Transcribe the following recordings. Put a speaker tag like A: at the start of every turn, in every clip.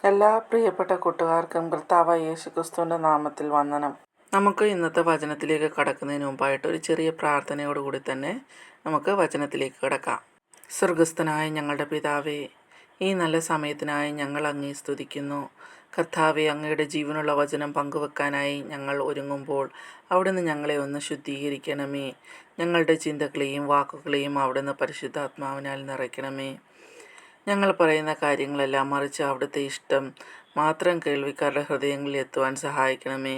A: എല്ലാ പ്രിയപ്പെട്ട കൂട്ടുകാർക്കും കർത്താവായ യേശുക്രിസ്തുവിൻ്റെ നാമത്തിൽ വന്ദനം. നമുക്ക് ഇന്നത്തെ വചനത്തിലേക്ക് കടക്കുന്നതിന് മുമ്പായിട്ട് ഒരു ചെറിയ പ്രാർത്ഥനയോടുകൂടി തന്നെ നമുക്ക് വചനത്തിലേക്ക് കടക്കാം. സ്വർഗസ്ഥനായ ഞങ്ങളുടെ പിതാവേ, ഈ നല്ല സമയത്തിനായി ഞങ്ങൾ അങ്ങേ സ്തുതിക്കുന്നു. കർത്താവെ, അങ്ങയുടെ ജീവനുള്ള വചനം പങ്കുവെക്കാനായി ഞങ്ങൾ ഒരുങ്ങുമ്പോൾ അവിടുന്ന് ഞങ്ങളെ ഒന്ന് ശുദ്ധീകരിക്കണമേ. ഞങ്ങളുടെ ചിന്തകളെയും വാക്കുകളെയും അവിടുന്ന് പരിശുദ്ധാത്മാവിനാൽ നിറയ്ക്കണമേ. ഞങ്ങൾ പറയുന്ന കാര്യങ്ങളെല്ലാം മറിച്ച് അവിടുത്തെ ഇഷ്ടം മാത്രം കേൾവിക്കാരുടെ ഹൃദയങ്ങളിൽ എത്തുവാൻ സഹായിക്കണമേ.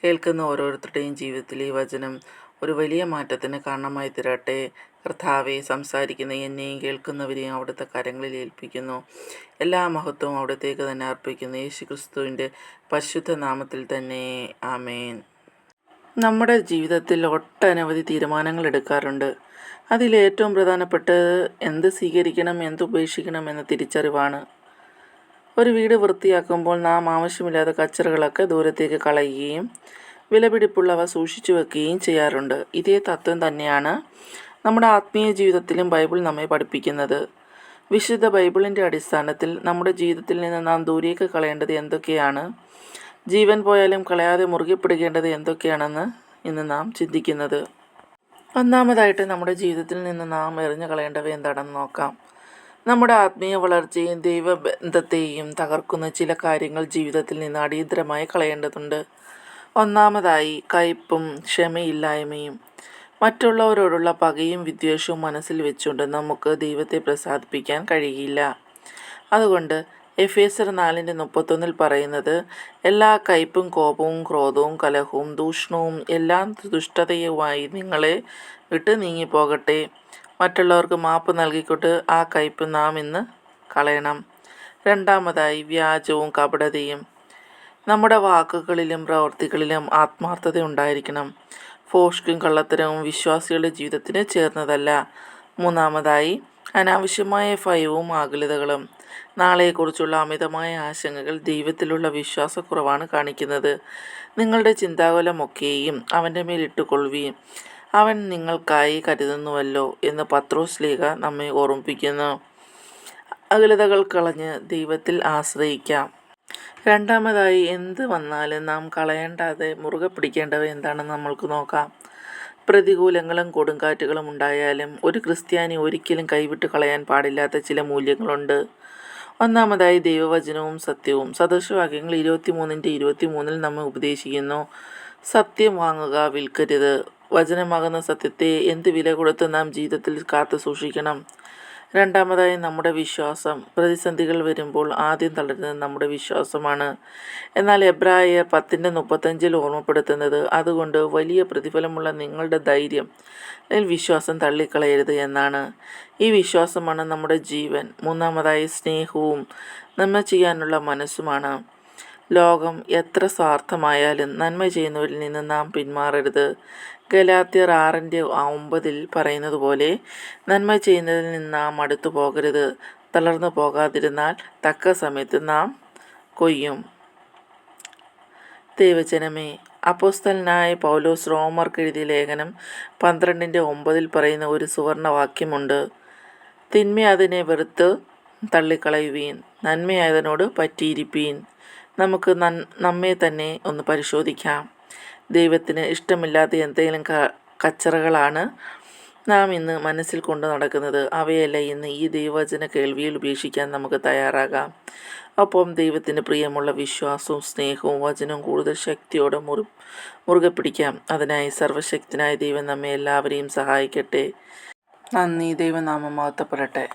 A: കേൾക്കുന്ന ഓരോരുത്തരുടെയും ജീവിതത്തിൽ ഈ വചനം ഒരു വലിയ മാറ്റത്തിന് കാരണമായി തീരട്ടെ. കർത്താവെ, സംസാരിക്കുന്ന എന്നെയും കേൾക്കുന്നവരെയും അവിടുത്തെ കരങ്ങളിൽ ഏൽപ്പിക്കുന്നു. എല്ലാ മഹത്വവും അവിടത്തേക്ക് തന്നെ അർപ്പിക്കുന്നു. യേശുക്രിസ്തുവിൻ്റെ പരിശുദ്ധ നാമത്തിൽ തന്നെ, ആമേൻ. നമ്മുടെ ജീവിതത്തിൽ ഒട്ടനവധി തീരുമാനങ്ങൾ എടുക്കാറുണ്ട്. അതിലേറ്റവും പ്രധാനപ്പെട്ടത് എന്ത് സ്വീകരിക്കണം, എന്ത് ഉപേക്ഷിക്കണം എന്ന തിരിച്ചറിവാണ്. ഒരു വീട് വൃത്തിയാക്കുമ്പോൾ നാം ആവശ്യമില്ലാത്ത കച്ചറകളൊക്കെ ദൂരത്തേക്ക് കളയുകയും വിലപിടിപ്പുള്ളവ സൂക്ഷിച്ചു വെക്കുകയും ചെയ്യാറുണ്ട്. ഇതേ തത്വം തന്നെയാണ് നമ്മുടെ ആത്മീയ ജീവിതത്തിലും ബൈബിൾ നമ്മെ പഠിപ്പിക്കുന്നത്. വിശുദ്ധ ബൈബിളിൻ്റെ അടിസ്ഥാനത്തിൽ നമ്മുടെ ജീവിതത്തിൽ നിന്ന് നാം ദൂരേക്ക് കളയേണ്ടത് എന്തൊക്കെയാണ്, ജീവൻ പോയാലും കളയാതെ മുറുകെ പിടിക്കേണ്ടത് എന്തൊക്കെയാണെന്ന് ഇന്ന് നാം ചിന്തിക്കുന്നത്. ഒന്നാമതായിട്ട് നമ്മുടെ ജീവിതത്തിൽ നിന്ന് നാം എറിഞ്ഞു കളയേണ്ടവ എന്താണെന്ന് നോക്കാം. നമ്മുടെ ആത്മീയ വളർച്ചയും ദൈവബന്ധത്തെയും തകർക്കുന്ന ചില കാര്യങ്ങൾ ജീവിതത്തിൽ നിന്ന് അടിയന്തരമായി കളയേണ്ടതുണ്ട്. ഒന്നാമതായി കയ്പും ക്ഷമയില്ലായ്മയും. മറ്റുള്ളവരോടുള്ള പകയും വിദ്വേഷവും മനസ്സിൽ വെച്ചുകൊണ്ട് നമുക്ക് ദൈവത്തെ പ്രസാദിപ്പിക്കാൻ കഴിയില്ല. അതുകൊണ്ട് എഫേസ്യർ 4:31 പറയുന്നത്, എല്ലാ കയ്പും കോപവും ക്രോധവും കലഹവും ദൂഷണവും എല്ലാ ദുഷ്ടതയുമായി നിങ്ങളെ വിട്ട് നീങ്ങിപ്പോകട്ടെ. മറ്റുള്ളവർക്ക് മാപ്പ് നൽകിക്കൊണ്ട് ആ കയ്പ് നാം ഇന്ന് കളയണം. രണ്ടാമതായി വ്യാജവും കപടതയും. നമ്മുടെ വാക്കുകളിലും പ്രവൃത്തികളിലും ആത്മാർത്ഥത ഉണ്ടായിരിക്കണം. ഫോഷ്കും കള്ളത്തരവും വിശ്വാസികളുടെ ജീവിതത്തിന് ചേർന്നതല്ല. മൂന്നാമതായി അനാവശ്യമായ ഭയവും ആകുലതകളും. നാളെക്കുറിച്ചുള്ള അമിതമായ ആശങ്കകൾ ദൈവത്തിലുള്ള വിശ്വാസക്കുറവാണ് കാണിക്കുന്നത്. നിങ്ങളുടെ ചിന്താകുലമൊക്കെയും അവൻ്റെ മേൽ ഇട്ടുകൊള്ളുകയും അവൻ നിങ്ങൾക്കായി കരുതുന്നുവല്ലോ എന്ന് പത്രോസ് ലേഖ നമ്മെ ഓർമ്മിപ്പിക്കുന്നു. അകുലതകൾ കളഞ്ഞ് ദൈവത്തിൽ ആശ്രയിക്കാം. രണ്ടാമതായി എന്ത് വന്നാലും നാം കളയേണ്ടാതെ മുറുകെ പിടിക്കേണ്ടവ എന്താണെന്ന് നമ്മൾക്ക് നോക്കാം. പ്രതികൂലങ്ങളും കൊടുങ്കാറ്റുകളും ഉണ്ടായാലും ഒരു ക്രിസ്ത്യാനി ഒരിക്കലും കൈവിട്ട് കളയാൻ പാടില്ലാത്ത ചില മൂല്യങ്ങളുണ്ട്. ഒന്നാമതായി ദൈവവചനവും സത്യവും. സദൃശവാക്യങ്ങൾ 23:23 നമ്മെ ഉപദേശിക്കുന്നു, സത്യം വാങ്ങുക, വിൽക്കരുത്. വചനമാകുന്ന സത്യത്തെ എന്ത് വില കൊടുത്ത് നാം ജീവിതത്തിൽ കാത്തു സൂക്ഷിക്കണം. രണ്ടാമതായി നമ്മുടെ വിശ്വാസം. പ്രതിസന്ധികൾ വരുമ്പോൾ ആദ്യം തളരുന്നത് നമ്മുടെ വിശ്വാസമാണ്. എന്നാൽ എബ്രായർ 10:35 ഓർമ്മപ്പെടുത്തുന്നത്, അതുകൊണ്ട് വലിയ പ്രതിഫലമുള്ള നിങ്ങളുടെ ധൈര്യം വിശ്വാസം തള്ളിക്കളയരുത് എന്നാണ്. ഈ വിശ്വാസമാണ് നമ്മുടെ ജീവൻ. മൂന്നാമതായി സ്നേഹവും നന്മ ചെയ്യാനുള്ള മനസ്സുമാണ്. ലോകം എത്ര സ്വാർത്ഥമായാലും നന്മ ചെയ്യുന്നവരിൽ നിന്ന് നാം പിന്മാറരുത്. ഗലാത്യർ 6:9 പറയുന്നത് പോലെ നന്മ ചെയ്യുന്നതിൽ നിന്ന് നാം അടുത്തു പോകരുത്. തളർന്നു പോകാതിരുന്നാൽ തക്ക സമയത്ത് നാം കൊയ്യും. ദൈവജനമേ, അപ്പോസ്തലനായ പൗലോസ് റോമർക്ക് എഴുതിയ ലേഖനം 12:9 പറയുന്ന ഒരു സുവർണവാക്യമുണ്ട്. തിന്മ അതിനെ വെറുത്ത് തള്ളിക്കളയുവീൻ, നന്മ അതിനോട് പറ്റിയിരിപ്പീൻ. നമുക്ക് നമ്മെ തന്നെ ഒന്ന് പരിശോധിക്കാം. ദൈവത്തിന് ഇഷ്ടമില്ലാത്ത എന്തെങ്കിലും കച്ചറകളാണ് നാം ഇന്ന് മനസ്സിൽ കൊണ്ട് നടക്കുന്നത്. അവയല്ല ഇന്ന് ഈ ദൈവവചന കേൾവിയിൽ ഉപേക്ഷിക്കാൻ നമുക്ക് തയ്യാറാകാം. ഒപ്പം ദൈവത്തിന് പ്രിയമുള്ള വിശ്വാസവും സ്നേഹവും വചനവും കൂടുതൽ ശക്തിയോടെ മുറുകെ പിടിക്കാം. അതിനായി സർവശക്തനായ ദൈവം നമ്മെ എല്ലാവരെയും സഹായിക്കട്ടെ. നന്ദി. ദൈവനാമം മഹത്വപ്പെടട്ടെ.